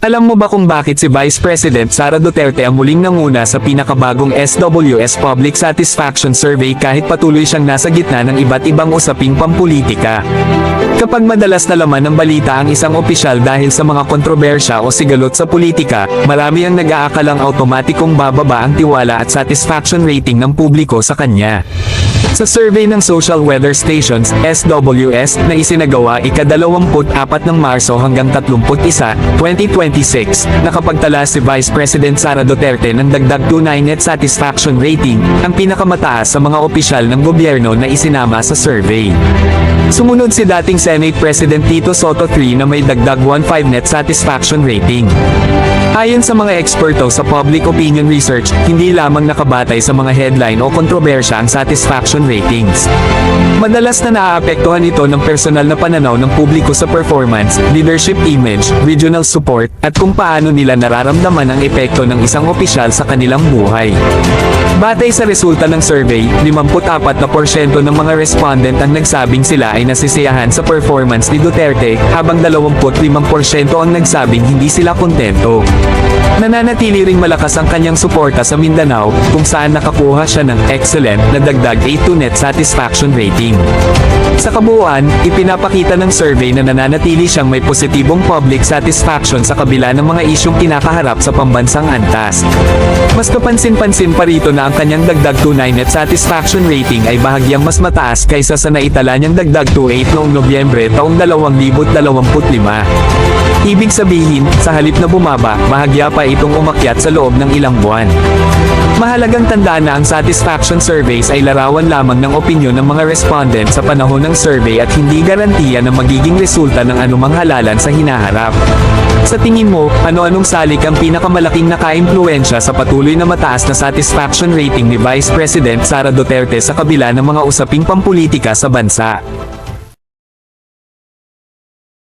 Alam mo ba kung bakit si Vice President Sara Duterte ang muling nanguna sa pinakabagong SWS Public Satisfaction Survey kahit patuloy siyang nasa gitna ng iba't ibang usaping pampulitika? Kapag madalas na laman ng balita ang isang opisyal dahil sa mga kontrobersya o sigalot sa politika, marami ang nag-aakalang automatikong bababa ang tiwala at satisfaction rating ng publiko sa kanya. Sa survey ng Social Weather Stations, SWS, na isinagawa ika-24 ng Marso hanggang 31, 2026, nakapagtala si Vice President Sara Duterte ng dagdag tunay net satisfaction rating, ang pinakamataas sa mga opisyal ng gobyerno na isinama sa survey. Sumunod si dating Senate President Tito Soto III na may dagdag 1.5 net satisfaction rating. Ayon sa mga eksperto sa public opinion research, hindi lamang nakabatay sa mga headline o kontrobersya ang satisfaction ratings. Madalas na naaapektuhan ito ng personal na pananaw ng publiko sa performance, leadership image, regional support, at kung paano nila nararamdaman ang epekto ng isang opisyal sa kanilang buhay. Batay sa resulta ng survey, 54% ng mga respondent ang nagsabing sila ay nasisiyahan sa performance ni Duterte, habang 25% ang nagsabing hindi sila kontento. Nananatili ring malakas ang kanyang suporta sa Mindanao, kung saan nakakuha siya ng excellent na dagdag 8 net satisfaction rating. Sa kabuuan, ipinapakita ng survey na nananatili siyang may positibong public satisfaction sa kabila ng mga isyong kinakaharap sa pambansang antas. Mas kapansin-pansin pa rito na ang kanyang dagdag tunay net satisfaction rating ay bahagyang mas mataas kaysa sa naitala niyang dagdag 2.8 noong Nobyembre taong 2025. Ibig sabihin, sa halip na bumaba, bahagya pa itong umakyat sa loob ng ilang buwan. Mahalagang tandaan na ang satisfaction surveys ay larawan lamang ng opinyon ng mga respondent sa panahon ng survey at hindi garantiya na magiging resulta ng anumang halalan sa hinaharap. Sa tingin mo, ano-anong salik ang pinakamalaking nakaimpluwensya sa patuloy na mataas na satisfaction rating ni Vice President Sara Duterte sa kabila ng mga usaping pampulitika sa bansa?